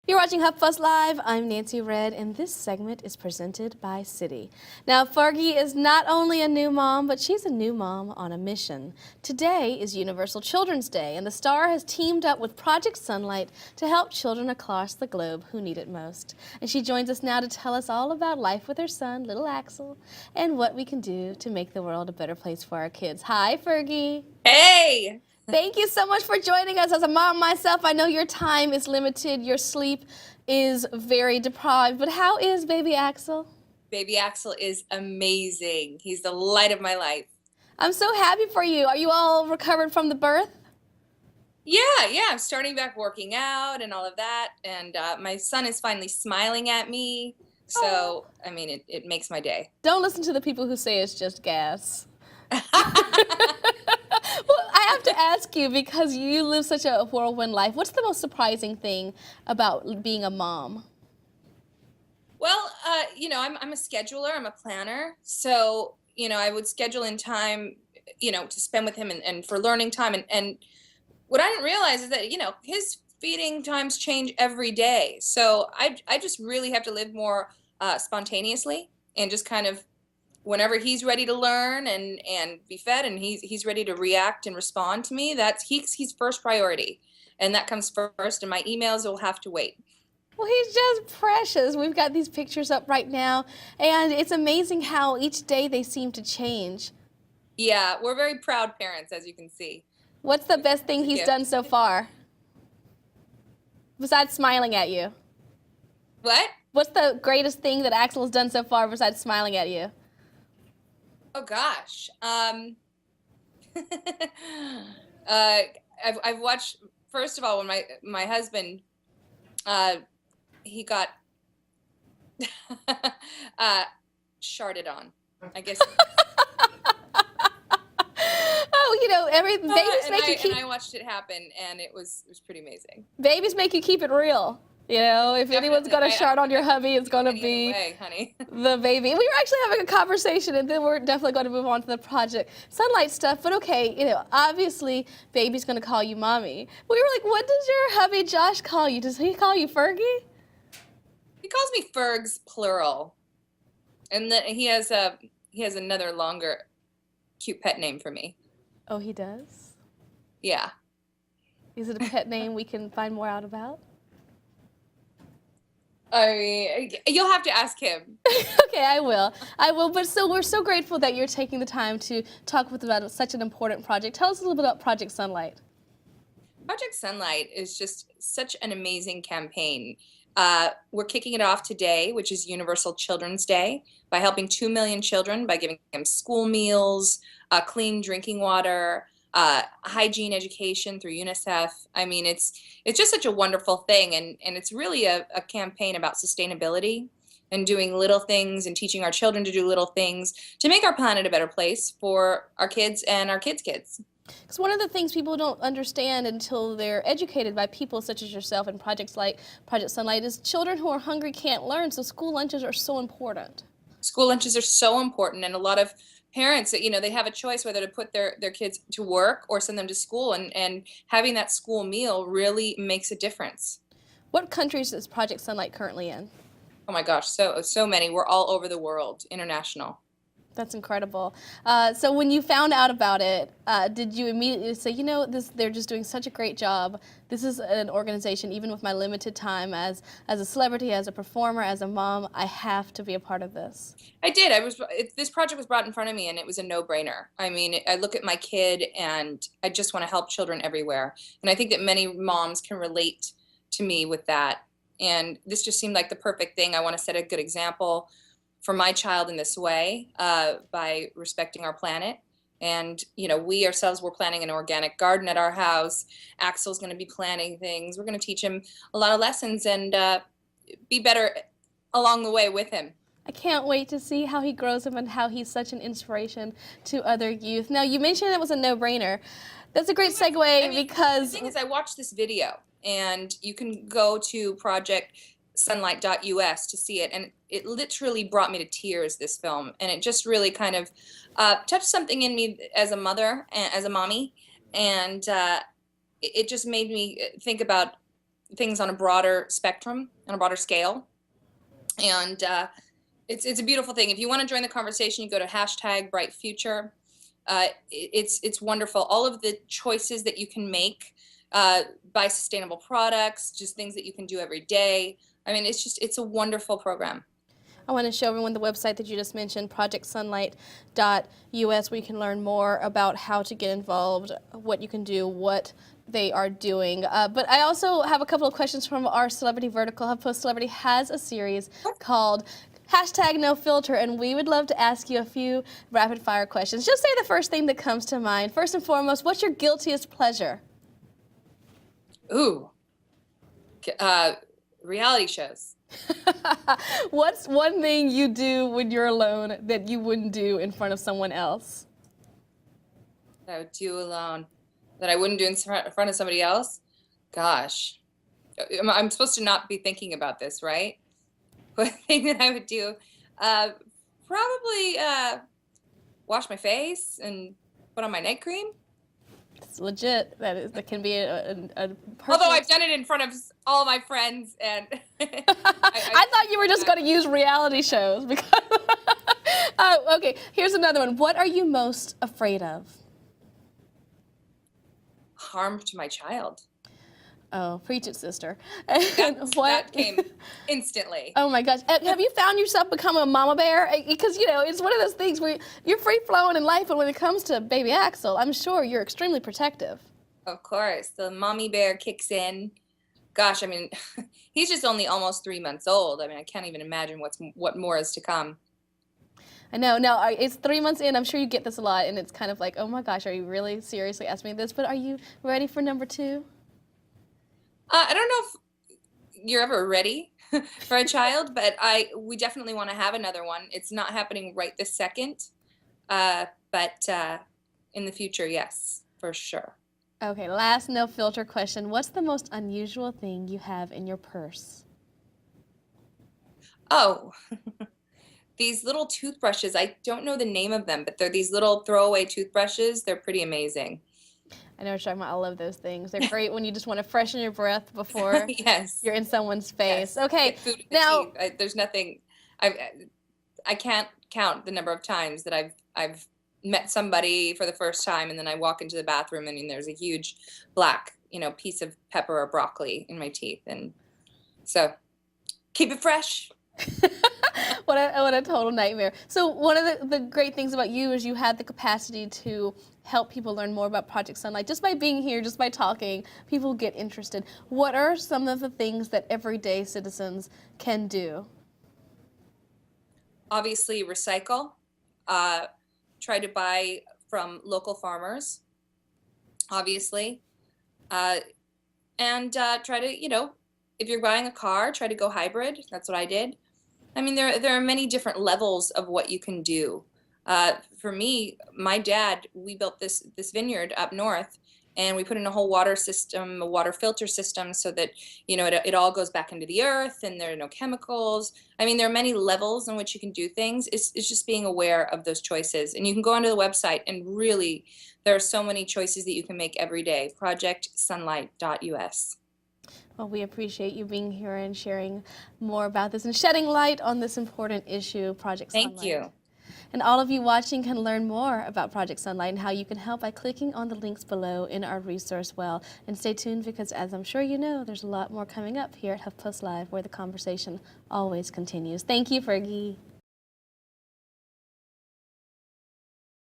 You're watching HuffPost Live. I'm Nancy Red, and this segment is presented by Citi. Now, Fergie is not only a new mom, but she's a new mom on a mission. Today is Universal Children's Day, and the star has teamed up with Project Sunlight to help children across the globe who need it most. And she joins us now to tell us all about life with her son, little Axel, and what we can do to make the world a better place for our kids. Hi, Fergie. Hey! Thank you so much for joining us. As a mom myself, I know your time is limited, your sleep is very deprived, but how is baby Axel? Baby Axel is amazing. He's the light of my life. I'm so happy for you. Are you all recovered from the birth? Yeah, I'm starting back working out and all of that, and my son is finally smiling at me, so, I mean, it makes my day. Don't listen to the people who say it's just gas. Well, I have to ask you, because you live such a whirlwind life, what's the most surprising thing about being a mom? Well, I'm a scheduler, I'm a planner, so, I would schedule in time, to spend with him and for learning time, and what I didn't realize is that, his feeding times change every day, so I just really have to live more spontaneously and just kind of whenever he's ready to learn and be fed and he's ready to react and respond to me, he's first priority, and that comes first, and my emails will have to wait. Well, he's just precious. We've got these pictures up right now, and it's amazing how each day they seem to change. Yeah, we're very proud parents, as you can see. What's the best thing he's done so far? Besides smiling at you. What? What's the greatest thing that Axel has done so far besides smiling at you? Oh gosh. I've watched, first of all, when my husband he got sharted on, I guess. Oh, babies make you keep. And I watched it happen, and it was pretty amazing. Babies make you keep it real. If anyone's going to shart on your hubby, it's going to be honey. the baby. We were actually having a conversation, and then we're definitely going to move on to the Project Sunlight stuff. But okay, obviously, baby's going to call you mommy. We were like, what does your hubby Josh call you? Does he call you Fergie? He calls me Fergs, plural, and then he has another longer, cute pet name for me. Oh, he does? Yeah. Is it a pet name we can find more out about? I mean, you'll have to ask him. Okay, I will. But we're so grateful that you're taking the time to talk with us about such an important project. Tell us a little bit about Project Sunlight. Project Sunlight is just such an amazing campaign. We're kicking it off today, which is Universal Children's Day, by helping 2 million children by giving them school meals, clean drinking water, hygiene education through UNICEF. I mean, it's just such a wonderful thing, and it's really a campaign about sustainability and doing little things and teaching our children to do little things to make our planet a better place for our kids and our kids' kids. Because one of the things people don't understand until they're educated by people such as yourself and projects like Project Sunlight is children who are hungry can't learn, so school lunches are so important. School lunches are so important, and a lot of parents, they have a choice whether to put their kids to work or send them to school, and having that school meal really makes a difference. What countries is Project Sunlight currently in? Oh my gosh, so many. We're all over the world, international. That's incredible. So when you found out about it, did you immediately say, they're just doing such a great job. This is an organization, even with my limited time as a celebrity, as a performer, as a mom, I have to be a part of this. I did. This project was brought in front of me, and it was a no-brainer. I mean, I look at my kid, and I just want to help children everywhere. And I think that many moms can relate to me with that. And this just seemed like the perfect thing. I want to set a good example for my child in this way, by respecting our planet. And, we ourselves, we're planting an organic garden at our house. Axel's going to be planting things. We're going to teach him a lot of lessons and be better along the way with him. I can't wait to see how he grows up and how he's such an inspiration to other youth. Now, you mentioned it was a no-brainer. That's a great segue because... The thing is, I watched this video, and you can go to projectsunlight.us to see it, and it literally brought me to tears, this film, and it just really kind of touched something in me as a mother and as a mommy, and it just made me think about things on a broader spectrum, on a broader scale. And it's a beautiful thing. If you want to join the conversation, you go to #BrightFuture. It's wonderful. All of the choices that you can make, buy sustainable products, just things that you can do every day. I mean, it's a wonderful program. I want to show everyone the website that you just mentioned, projectsunlight.us, where you can learn more about how to get involved, what you can do, what they are doing. But I also have a couple of questions from our celebrity vertical. HuffPost Celebrity has a series called #NoFilter, and we would love to ask you a few rapid fire questions. Just say the first thing that comes to mind. First and foremost, what's your guiltiest pleasure? Ooh, reality shows. What's one thing you do when you're alone that you wouldn't do in front of someone else? That I would do alone, that I wouldn't do in front of somebody else? Gosh, I'm supposed to not be thinking about this, right? What thing that I would do? Probably wash my face and put on my night cream. It's legit. That can be a Although I've done it in front of all my friends, and I thought you were just going to use reality shows. Because okay, here's another one. What are you most afraid of? Harm to my child. Oh, preach it, sister. That came instantly. Oh my gosh. Have you found yourself become a mama bear? Because, you know, it's one of those things where you're free flowing in life, but when it comes to baby Axel, I'm sure you're extremely protective. Of course. The mommy bear kicks in. Gosh, I mean, he's just only almost 3 months old. I mean, I can't even imagine what more is to come. I know. Now, it's 3 months in. I'm sure you get this a lot, and it's kind of like, oh my gosh, are you really seriously asking me this? But are you ready for number 2? I don't know if you're ever ready for a child, but we definitely want to have another one. It's not happening right this second, but in the future, yes, for sure. Okay, last no filter question. What's the most unusual thing you have in your purse? Oh, these little toothbrushes. I don't know the name of them, but they're these little throwaway toothbrushes. They're pretty amazing. I know what you're talking about. I love those things. They're great when you just want to freshen your breath before Yes. you're in someone's face. Yes. Okay, Get food in the now teeth. There's nothing. I can't count the number of times that I've met somebody for the first time, and then I walk into the bathroom and there's a huge black, piece of pepper or broccoli in my teeth, and so keep it fresh. What a total nightmare. So one of the great things about you is you had the capacity to help people learn more about Project Sunlight. Just by being here, just by talking, people get interested. What are some of the things that everyday citizens can do? Obviously, recycle. Try to buy from local farmers, obviously. And try to, if you're buying a car, try to go hybrid. That's what I did. I mean, there are many different levels of what you can do. For me, my dad, we built this vineyard up north, and we put in a whole water system, a water filter system, so that it all goes back into the earth, and there are no chemicals. I mean, there are many levels in which you can do things. It's just being aware of those choices, and you can go onto the website, and really, there are so many choices that you can make every day. projectsunlight.us. Well, we appreciate you being here and sharing more about this and shedding light on this important issue, Project Sunlight. Thank you. And all of you watching can learn more about Project Sunlight and how you can help by clicking on the links below in our resource well. And stay tuned, because as I'm sure you know, there's a lot more coming up here at HuffPost Live, where the conversation always continues. Thank you, Fergie.